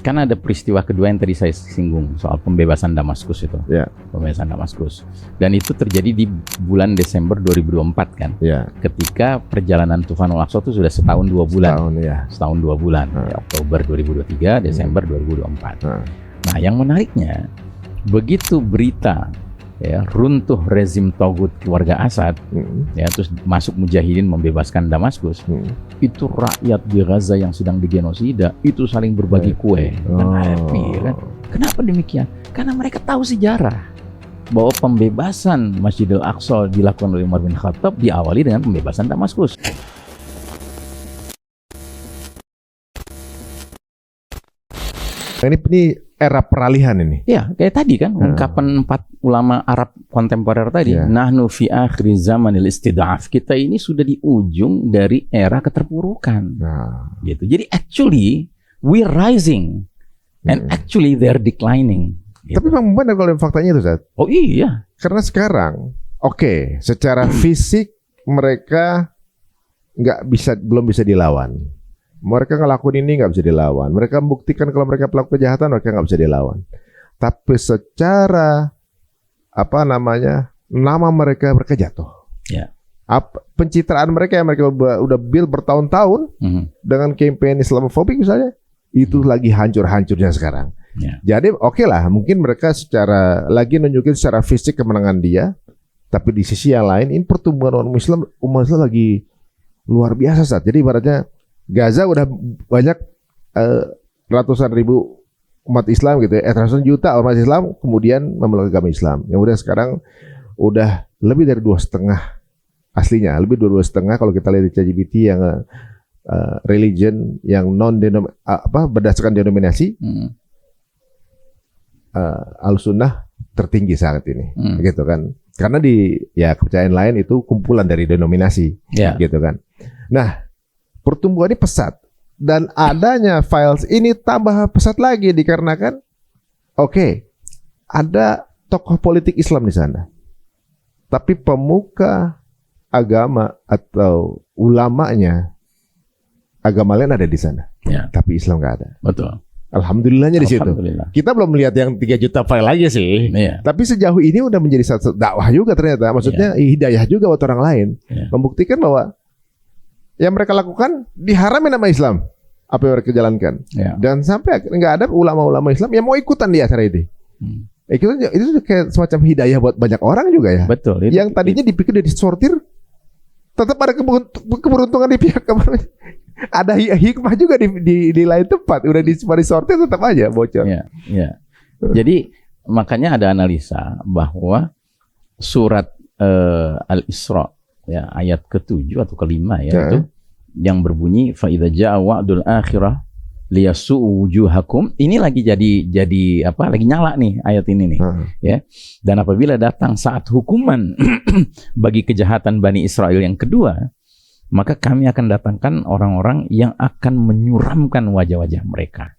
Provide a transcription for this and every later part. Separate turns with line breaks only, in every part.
Kan ada peristiwa kedua yang tadi saya singgung soal pembebasan Damaskus itu.
Ya.
Pembebasan Damaskus. Dan itu terjadi di bulan Desember 2024 kan.
Ya.
Ketika perjalanan Tufanul Aqsa itu sudah setahun 2 bulan. Setahun 2 bulan. Ya, Oktober 2023, Desember 2024. Nah, yang menariknya begitu berita ya runtuh rezim Togut keluarga Asad, ya terus masuk mujahidin membebaskan Damaskus, itu rakyat di Gaza yang sedang digenosida itu saling berbagi kue dan happy, ya kan? Kenapa demikian? Karena mereka tahu sejarah bahwa pembebasan Masjidil Aqsa dilakukan oleh Umar bin Khattab diawali dengan pembebasan Damaskus.
Ini era peralihan ini.
Ya, kayak tadi kan ungkapan 4 ulama Arab kontemporer tadi. Nahnu fi akhir zamanil istid'af. Kita ini sudah di ujung dari era keterpurukan. Gitu. Jadi actually we're rising and actually they're declining. Gitu.
Tapi memang benar kalau faktanya itu, Zat.
Oh iya.
Karena sekarang secara fisik mereka belum bisa dilawan. Mereka ngelakuin ini nggak bisa dilawan. Mereka membuktikan kalau mereka pelaku kejahatan, mereka nggak bisa dilawan. Tapi secara nama mereka jatuh.
Ya.
Pencitraan mereka yang mereka udah build bertahun-tahun dengan campaign Islamofobik misalnya, itu lagi hancur-hancurnya sekarang.
Ya.
Jadi lah, mungkin mereka lagi nunjukin secara fisik kemenangan dia, tapi di sisi yang lain ini pertumbuhan umat Islam lagi luar biasa saat. Jadi ibaratnya Gaza udah banyak ratusan ribu umat Islam gitu ya, ratusan juta umat Islam kemudian memeluk agama Islam. Yang udah sekarang udah lebih dari 2,5 aslinya, lebih dari 2,5 kalau kita lihat di ChatGPT yang religion yang berdasarkan denominasi Al-Sunnah tertinggi saat ini, gitu kan? Karena kepercayaan lain itu kumpulan dari denominasi, gitu kan? Nah. Pertumbuhannya pesat dan adanya files ini tambah pesat lagi dikarenakan ada tokoh politik Islam di sana, tapi pemuka agama atau ulamanya agama lain ada di sana, tapi Islam nggak ada.
Betul.
Alhamdulillahnya di situ. Kita belum melihat yang 3 juta file aja sih. Tapi sejauh ini udah menjadi satu dakwah juga ternyata. Maksudnya hidayah juga buat orang lain, membuktikan bahwa yang mereka lakukan diharamin sama Islam apa yang mereka jalankan, dan sampai nggak ada ulama-ulama Islam yang mau ikutan di acara itu. Itu kayak semacam hidayah buat banyak orang juga ya. Betul. Yang tadinya dipikir udah disortir, tetap ada keberuntungan di pihak ada hikmah juga di lain tempat, udah disortir tetap aja bocor. Jadi makanya ada analisa bahwa surat Al-Isra ayat ke-7 atau ke-5 itu yang berbunyi fa idza jaa wa'dul akhirah liyasu'u wujuhakum, ini lagi lagi nyala nih ayat ini nih, ya. Dan apabila datang saat hukuman bagi kejahatan Bani Israel yang kedua, maka kami akan datangkan orang-orang yang akan menyuramkan wajah-wajah mereka.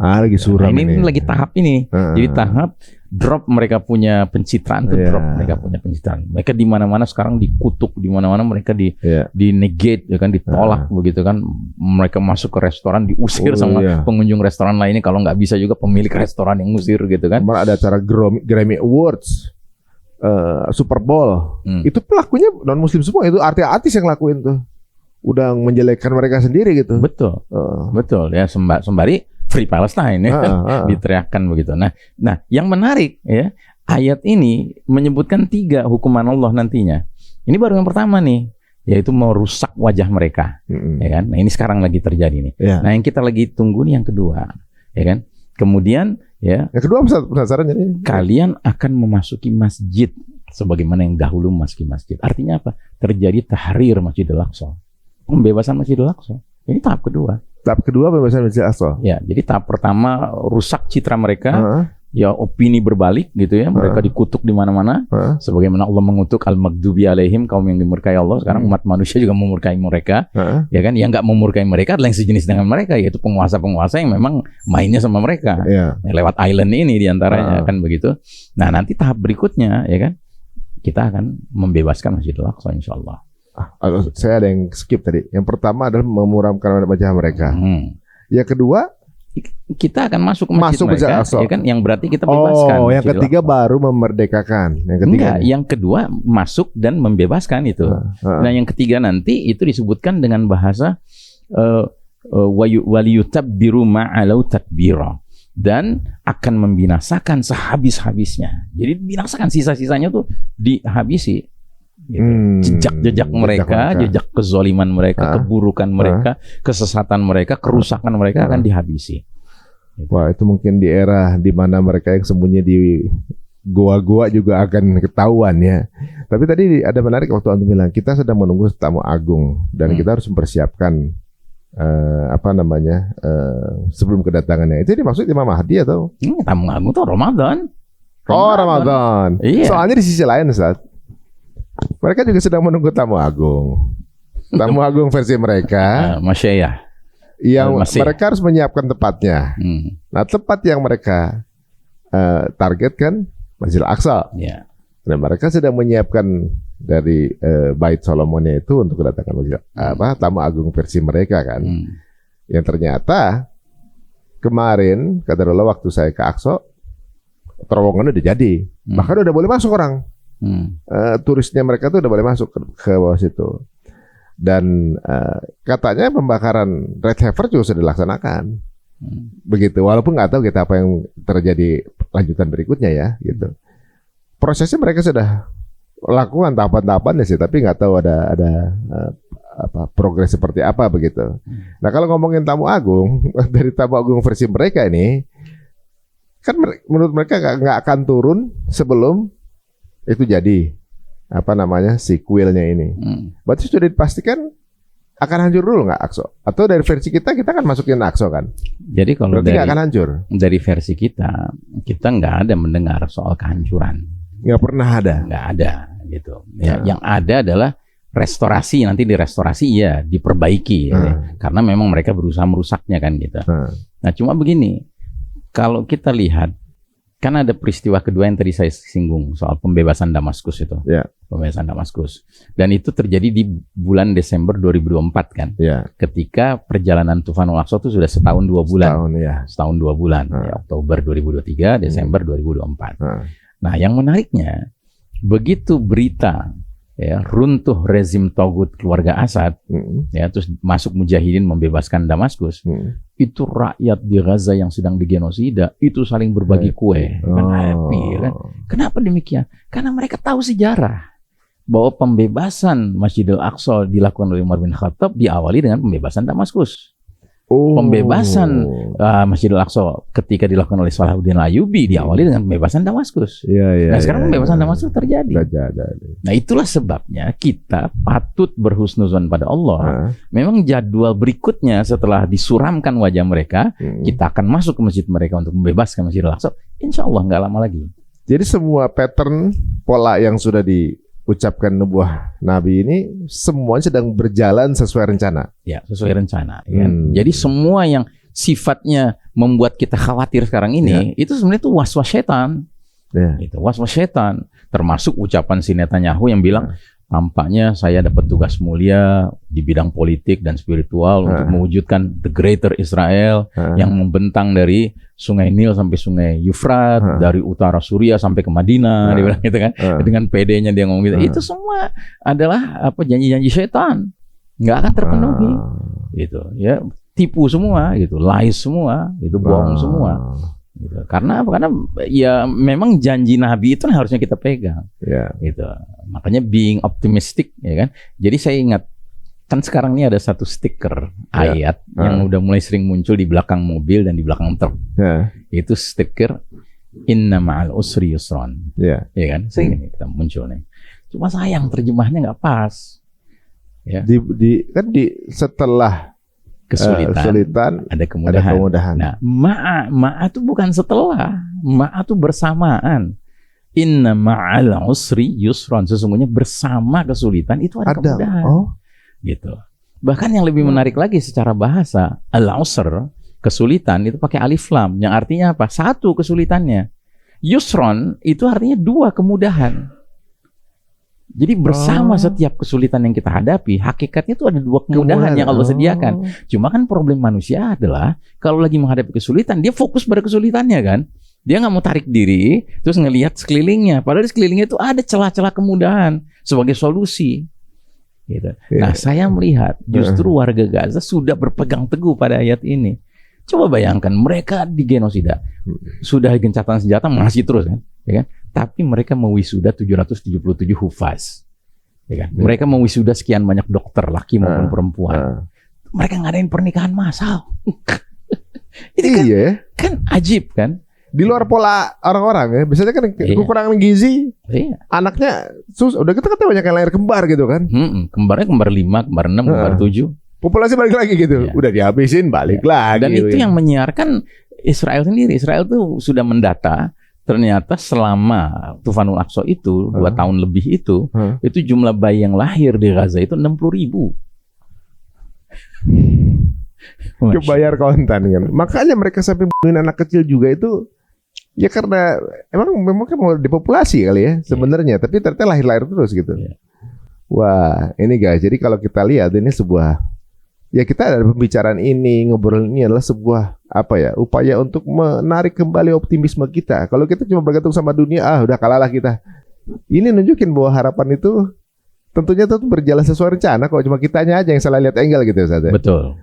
Lagi suram. Ini lagi tahap ini. Jadi tahap drop mereka punya pencitraan tuh, drop mereka punya pencitraan. Mereka di mana-mana sekarang dikutuk, di mana-mana mereka di negate, ya kan, ditolak begitu kan. Mereka masuk ke restoran diusir sama pengunjung restoran lainnya, kalau nggak bisa juga pemilik restoran yang ngusir gitu kan. Ada acara Grammy Awards, Super Bowl, itu pelakunya non Muslim semua, itu artis yang lakuin tuh. Udah menjelekkan mereka sendiri gitu.
Betul. Betul ya, sembari Free Palestine ya, diteriakkan begitu. Nah, yang menarik ya, ayat ini menyebutkan 3 hukuman Allah nantinya. Ini baru yang pertama nih, yaitu merusak wajah mereka, ya kan? Nah, ini sekarang lagi terjadi nih. Nah, yang kita lagi tunggu nih yang kedua, ya kan? Kemudian yang
kedua penasaran jadi
kalian akan memasuki masjid sebagaimana yang dahulu memasuki masjid. Artinya apa? Terjadi tahrir Masjidil Aqsa, pembebasan Masjidil Aqsa. Ini tahap kedua. Tahap kedua pembebasan Masjidil Aqsa. Ya, jadi tahap pertama rusak citra mereka, ya opini berbalik gitu ya, mereka dikutuk di mana-mana. Sebagaimana Allah mengutuk al-maghdubi alaihim, kaum yang dimurkai Allah. Sekarang umat manusia juga memurkai mereka. Ya kan, yang enggak memurkai mereka adalah yang sejenis dengan mereka, yaitu penguasa-penguasa yang memang mainnya sama mereka. Lewat island ini diantaranya kan begitu. Nah, nanti tahap berikutnya ya kan, kita akan membebaskan Masjidil Aqsa insyaallah.
Saya ada yang skip tadi. Yang pertama adalah memuramkan wajah mereka. Yang kedua
kita akan masuk ke masjid mereka, ya kan? Yang berarti kita bebaskan.
Oh, yang ketiga baru memerdekakan. Yang ketiga
enggak, yang kedua masuk dan membebaskan itu. Nah, yang ketiga nanti itu disebutkan dengan bahasa waliyutabbiru ma'alau takbira, dan akan membinasakan sehabis-habisnya. Jadi binasakan, sisa-sisanya tuh dihabisi. Gitu. Jejak mereka, jejak kezaliman mereka, keburukan mereka, kesesatan mereka, kerusakan mereka akan dihabisi. Gitu.
Wah, itu mungkin di era di mana mereka yang sembunyi di goa-goa juga akan ketahuan ya. Tapi tadi ada menarik waktu Antum bilang kita sedang menunggu tamu agung dan kita harus mempersiapkan sebelum kedatangannya. Itu dimaksud Imam Mahdi atau?
Tamu agung itu Ramadan.
Oh, Ramadan. Iya. Soalnya di sisi lain, Ustaz, mereka juga sedang menunggu tamu agung. Tamu agung versi mereka.
Masyayah.
Yang mereka harus menyiapkan tempatnya. Nah, tempat yang mereka targetkan Masjidil Aqsa.
Yeah.
Dan mereka sedang menyiapkan dari Bait Solomonnya itu untuk kedatangan tamu agung versi mereka kan. Yang ternyata kemarin qadarullah waktu saya ke Aqsa, terowongannya udah jadi. Bahkan udah boleh masuk orang. Turisnya mereka tuh udah boleh masuk ke bawah situ. Dan katanya pembakaran red heifer juga sudah dilaksanakan. Begitu. Walaupun nggak tahu kita apa yang terjadi lanjutan berikutnya ya, gitu. Prosesnya mereka sudah lakukan tahapan-tahapannya sih, tapi nggak tahu ada progres seperti apa begitu. Nah, kalau ngomongin tamu agung dari tamu agung versi mereka ini, kan menurut mereka nggak akan turun sebelum itu jadi sequelnya ini. Berarti sudah dipastikan akan hancur dulu nggak Aqsa? Atau dari versi kita kan masukin Aqsa kan?
Jadi kalau
berarti nggak akan hancur. Dari
versi kita nggak ada mendengar soal kehancuran.
Nggak pernah ada.
Nggak ada gitu. Ya, yang ada adalah restorasi. Nanti direstorasi ya diperbaiki. Ya. Karena memang mereka berusaha merusaknya kan gitu. Nah, cuma begini, kalau kita lihat, kan ada peristiwa kedua yang tadi saya singgung soal pembebasan Damaskus itu.
Yeah.
Pembebasan Damaskus. Dan itu terjadi di bulan Desember 2024 kan.
Yeah.
Ketika perjalanan Tufanul Aqsa itu sudah setahun 2 bulan. Setahun 2 bulan. Ya, Oktober 2023, Desember 2024. Nah, yang menariknya, begitu berita ya runtuh rezim Togut keluarga Asad, ya terus masuk mujahidin membebaskan Damaskus, itu rakyat di Gaza yang sedang digenosida itu saling berbagi kue, kan happy kan? Kenapa demikian? Karena mereka tahu sejarah bahwa pembebasan Masjidil Aqsa dilakukan oleh Umar bin Khattab diawali dengan pembebasan Damaskus. Pembebasan Masjidil Aqsa ketika dilakukan oleh Salahuddin Ayyubi diawali dengan pembebasan Damaskus. Nah, sekarang pembebasan Damaskus terjadi. Nah, itulah sebabnya kita patut berhusnuzon pada Allah. Memang jadwal berikutnya setelah disuramkan wajah mereka, kita akan masuk ke masjid mereka untuk membebaskan Masjidil Aqsa. Insya Allah nggak lama lagi.
Jadi semua pattern pola yang sudah diucapkan nubuah Nabi ini semuanya sedang berjalan sesuai rencana.
Ya, sesuai rencana. Ya. Jadi semua yang sifatnya membuat kita khawatir sekarang ini, itu sebenarnya itu was-was setan. Itu was-was setan. Termasuk ucapan si Netanyahu yang bilang, tampaknya saya dapat tugas mulia di bidang politik dan spiritual untuk mewujudkan the greater Israel yang membentang dari Sungai Nil sampai Sungai Yufrat, dari utara Suriah sampai ke Madinah, dia bilang gitu kan. Dengan PD-nya dia ngomong gitu. Itu semua adalah janji-janji setan, nggak akan terpenuhi. Gitu, ya tipu semua, gitu, lies semua, itu bohong semua. Gitu. Karena apa? Karena ya memang janji Nabi itu harusnya kita pegang. Gitu. Makanya being optimistic, ya kan. Jadi saya ingat kan sekarang ini ada satu stiker ayat yang udah mulai sering muncul di belakang mobil dan di belakang truk. Itu stiker Inna ma'al usri yusron. Ya kan? Sering kita muncul nih. Cuma sayang terjemahnya nggak pas. Ya.
Kan setelah kesulitan ada kemudahan.
Nah, ma'a itu bukan setelah, ma'a itu bersamaan. Inna ma'al usri yusron. Sesungguhnya bersama kesulitan itu ada kemudahan. Gitu. Bahkan yang lebih menarik lagi secara bahasa, al-usr, kesulitan itu pakai alif lam, yang artinya apa? Satu kesulitannya. Yusron itu artinya 2 kemudahan. Jadi bersama setiap kesulitan yang kita hadapi, hakikatnya itu ada dua kemudahan yang Allah sediakan. Cuma kan problem manusia adalah kalau lagi menghadapi kesulitan, dia fokus pada kesulitannya kan. Dia nggak mau tarik diri, terus ngelihat sekelilingnya. Padahal di sekelilingnya itu ada celah-celah kemudahan sebagai solusi. Gitu. Nah, saya melihat justru warga Gaza sudah berpegang teguh pada ayat ini. Coba bayangkan mereka di genosida, sudah gencatan senjata masih terus kan, ya kan? Tapi mereka mewisuda 777 hufaz, ya kan? Mereka mewisuda sekian banyak dokter laki maupun perempuan. Mereka ngadain pernikahan massal. Itu kan ajib kan?
Di luar pola orang-orang ya, biasanya kan kekurangan gizi, anaknya udah kita banyak yang lahir kembar gitu kan?
Kembarnya kembar 5, kembar 6, kembar 7.
Populasi balik lagi gitu, udah dihabisin balik lagi.
Dan itu yang menyiarkan Israel sendiri. Israel tuh sudah mendata ternyata selama Tufanul Aqsa itu 2 tahun lebih itu jumlah bayi yang lahir di Gaza itu 60.000.
Kebayar kontan kan. Makanya mereka sampai bunuhin anak kecil juga itu ya karena memang kan mau depopulasi kali ya sebenarnya, tapi ternyata lahir-lahir terus gitu. Wah, ini guys, jadi kalau kita lihat ini sebuah ya kita ada pembicaraan ini, ngobrol ini adalah sebuah upaya untuk menarik kembali optimisme kita. Kalau kita cuma bergantung sama dunia, udah kalah lah kita. Ini nunjukin bahwa harapan itu tentunya berjalan sesuai rencana. Kalau cuma kitanya aja yang salah lihat angle gitu, Ustaz.
Betul.